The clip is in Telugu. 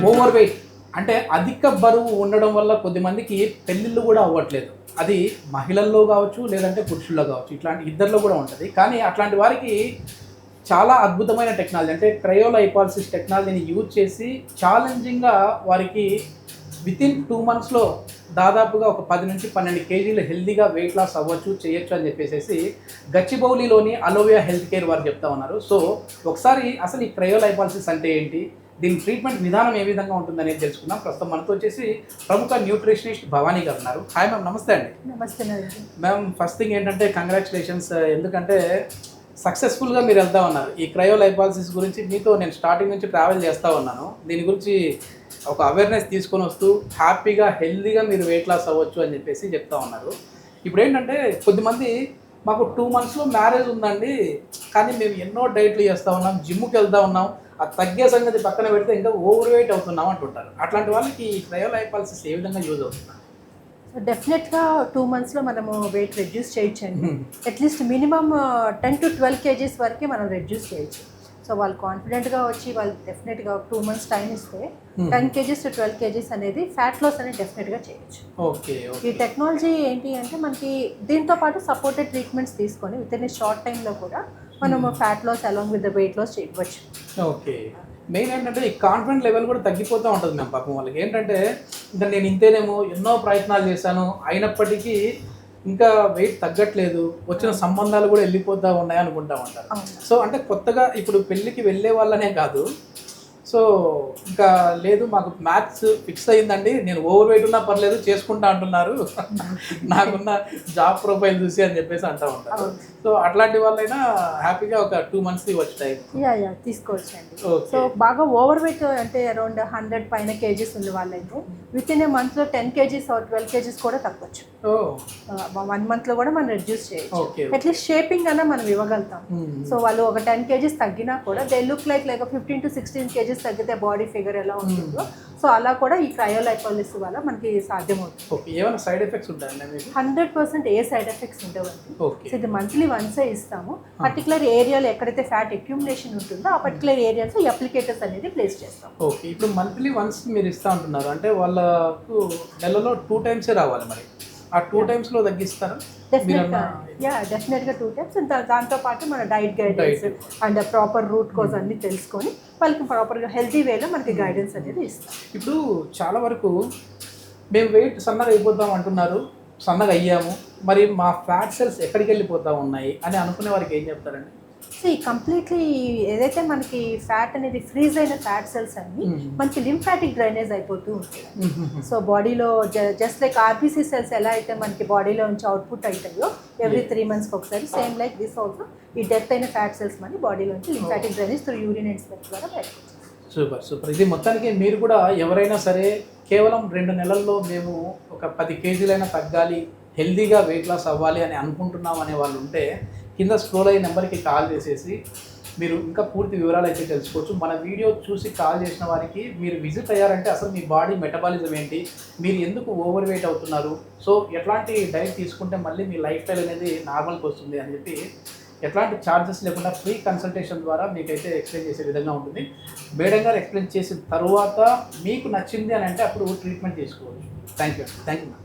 ఓవర్ వెయిట్ అంటే అధిక బరువు ఉండడం వల్ల కొద్దిమందికి పెళ్ళిళ్ళు కూడా అవ్వట్లేదు. అది మహిళల్లో కావచ్చు, లేదంటే పురుషుల్లో కావచ్చు, ఇట్లాంటి ఇద్దరిలో కూడా ఉంటుంది. కానీ అట్లాంటి వారికి చాలా అద్భుతమైన టెక్నాలజీ అంటే క్రయోలైపాలసిస్ టెక్నాలజీని యూజ్ చేసి ఛాలెంజింగ్గా వారికి వితిన్ 2 monthsలో దాదాపుగా ఒక 10 నుంచి 12 కేజీలు హెల్తీగా వెయిట్ లాస్ అవ్వచ్చు, చేయొచ్చు అని చెప్పేసి గచ్చిబౌలిలోని అలోవియా హెల్త్ కేర్ వారు చెప్తా ఉన్నారు. సో ఒకసారి అసలు ఈ క్రయోలైపాలసిస్ అంటే ఏంటి, దీని ట్రీట్మెంట్ విధానం ఏ విధంగా ఉంటుందనేది తెలుసుకుందాం. ప్రస్తుతం మనతో వచ్చేసి ప్రముఖ న్యూట్రిషనిస్ట్ భవానీ గారు ఉన్నారు. హాయ్ మ్యామ్, నమస్తే అండి. నమస్తే మ్యామ్, ఫస్ట్ థింగ్ ఏంటంటే కంగ్రాచులేషన్స్, ఎందుకంటే సక్సెస్ఫుల్గా మీరు వెళ్తా ఉన్నారు. ఈ క్రయోలైపాలసిస్ గురించి మీతో నేను స్టార్టింగ్ నుంచి ట్రావెల్ చేస్తూ ఉన్నాను. దీని గురించి ఒక అవేర్నెస్ తీసుకొని వస్తూ హ్యాపీగా హెల్తీగా మీరు వెయిట్ లాస్ అవ్వచ్చు అని చెప్పేసి చెప్తా ఉన్నారు. ఇప్పుడు ఏంటంటే కొద్దిమంది మాకు 2 monthsలో మ్యారేజ్ ఉందండి, కానీ మేము ఎన్నో డైట్లు చేస్తూ ఉన్నాం, జిమ్కి వెళ్తూ ఉన్నాం, అది తగ్గే సంగతి పక్కన పెడితే ఇంకా ఓవర్ వెయిట్ అవుతున్నాం అంటుంటారు. అట్లాంటి వాళ్ళకి ఈ క్రయోలైపాలసిస్ ఏ విధంగా యూజ్ అవుతుంది? సో డెఫినెట్గా 2 monthsలో మనము వెయిట్ రెడ్యూస్ చేయొచ్చండి. అట్లీస్ట్ మినిమమ్ 10 to 12 kgs వరకే మనం రెడ్యూస్ చేయొచ్చు. సో వాళ్ళు కాన్ఫిడెంట్గా వచ్చి వాళ్ళు డెఫినెట్గా 2 months టైం ఇస్తే 10 kgs to 12 kgs అనేది ఫ్యాట్ లాస్ అనేది డెఫినెట్గా చేయొచ్చు. ఓకే. ఈ టెక్నాలజీ ఏంటి అంటే మనకి దీంతో పాటు సపోర్టెడ్ ట్రీట్మెంట్స్ తీసుకొని విత్ ఇన్ ఏ షార్ట్ టైంలో కూడా మనము fat loss along with the weight loss చేయవచ్చు. ఓకే. మెయిన్ ఏంటంటే ఈ కాన్ఫిడెంట్ లెవెల్ కూడా తగ్గిపోతూ ఉంటుంది మేము పాపం వాళ్ళకి. ఏంటంటే ఇంకా నేను ఇంతేనేమో, ఎన్నో ప్రయత్నాలు చేశాను, అయినప్పటికీ ఇంకా వెయిట్ తగ్గట్లేదు, వచ్చిన సంబంధాలు కూడా వెళ్ళిపోతూ ఉన్నాయి అనుకుంటా ఉంటారు. సో అంటే కొత్తగా ఇప్పుడు పెళ్ళికి వెళ్ళే వాళ్ళనే కాదు, సో ఇంకా లేదు మాకు మ్యాథ్స్ ఫిక్స్ అయ్యిందండి, నేను ఓవర్ వెయిట్ ఉన్నా పర్లేదు చేసుకుంటా అంటున్నారు నాకున్న జాబ్ ప్రొఫైల్ చూసి అని చెప్పేసి అంటూ ఉంటారు. సో అట్లాంటి వాళ్ళైనా హ్యాపీగా ఒక 2 months వచ్చాయి తీసుకోవచ్చు అండి. సో బాగా ఓవర్ వెయిట్ అంటే అరౌండ్ 100 పైన కేజీస్ ఉన్న వాళ్ళైతే విత్ ఇన్ ఏ మంత్లో 10 kgs or 12 kgs కూడా తగ్గొచ్చు. 1 monthలో కూడా మనం రెడ్యూస్ చేయొచ్చు. అట్లీస్ట్ షేపింగ్ అన్నా మనం ఇవ్వగలుగుతాం. సో వాళ్ళు ఒక 10 kgs తగ్గినా కూడా they look like 15 to 16 kgs తగ్గితే బాడీ ఫిగర్ ఎలా ఉంటుందో, సో అలా కూడా ఈ క్రయోలైపాలసిస్ వల్ల మనకి సాధ్యమవుతుంది. ఏమైనా సైడ్ ఎఫెక్ట్స్ ఉంటాయండి? 100% ఏ సైడ్ ఎఫెక్ట్స్ ఉండవండి. సో ఇది మంత్లీ వన్సే ఇస్తాము. పర్టికులర్ ఏరియాలో ఎక్కడైతే ఫ్యాట్ అక్యుములేషన్ ఉంటుందో ఆ పర్టికులర్ ఏరియాస్ ఈ అప్లికేటర్స్ అనేది ప్లేస్ చేస్తాం. ఓకే. ఇప్పుడు మంత్లీ వన్స్ మీరు ఇస్తా ఉంటున్నారు అంటే వాళ్ళకు నెలలో 2 times రావాలి, మరి ఆ 2 timesలో తగ్గిస్తారా? డెఫినెట్గా 2 times. దాంతోపాటు మన diet guidance and proper root cause అన్ని తెలుసుకొని వాళ్ళకి ప్రాపర్గా హెల్తీ వేలో మనకి గైడెన్స్ అనేది ఇస్తాం. ఇప్పుడు చాలా వరకు మేము వెయిట్ సన్నగా అయిపోతాం అంటున్నారు, సన్నగా అయ్యాము, మరి మా ఫ్యాట్ సెల్స్ ఎక్కడికి వెళ్ళిపోతూ ఉన్నాయి అని అనుకునే వారికి ఏం చెప్తారండి? సో కంప్లీట్లీ ఏదైతే మనకి ఫ్యాట్ అనేది ఫ్రీజ్ అయిన ఫ్యాట్ సెల్స్ అన్ని మనకి లింఫాటిక్ డ్రైనేజ్ అయిపోతూ ఉంటుంది. సో బాడీలో జస్ట్ లైక్ ఆర్బీసీ సెల్స్ ఎలా అయితే మనకి బాడీలో నుంచి అవుట్పుట్ అవుతాయో ఎవ్రీ 3 months ఒకసారి, సేమ్ లైక్ దిస్ ఆల్సో ఈ డెత్ అయిన ఫ్యాట్ సెల్స్ మన బాడీలోంచి lymphatic drainage through urine and sweat ద్వారా బయటకు. Super super. ఇది మొత్తానికి మీరు కూడా ఎవరైనా సరే కేవలం 2 నెలల్లో మేము ఒక 10 kgs తగ్గాలి, హెల్దీగా వెయిట్ లాస్ అవ్వాలి అని అనుకుంటున్నాం అనే వాళ్ళు ఉంటే కింద స్క్రోల్ అయ్యే నెంబర్కి కాల్ చేసేసి మీరు ఇంకా పూర్తి వివరాలు అయితే తెలుసుకోవచ్చు. మన వీడియో చూసి కాల్ చేసిన వారికి మీరు విజిట్ అయ్యారంటే అసలు మీ బాడీ మెటబాలిజం ఏంటి, మీరు ఎందుకు ఓవర్ వెయిట్ అవుతున్నారు, సో ఎట్లాంటి డైట్ తీసుకుంటే మళ్ళీ మీ లైఫ్ స్టైల్ అనేది నార్మల్కి వస్తుంది అని చెప్పి ఎట్లాంటి ఛార్జెస్ లేకుండా ఫ్రీ కన్సల్టేషన్ ద్వారా మీకైతే ఎక్స్ప్లెయిన్ చేసే విధంగా ఉంటుంది. మేడం గారు ఎక్స్ప్లెయిన్ చేసిన తర్వాత మీకు నచ్చింది అని అంటే అప్పుడు ట్రీట్మెంట్ తీసుకోవచ్చు. Thank you ma'am.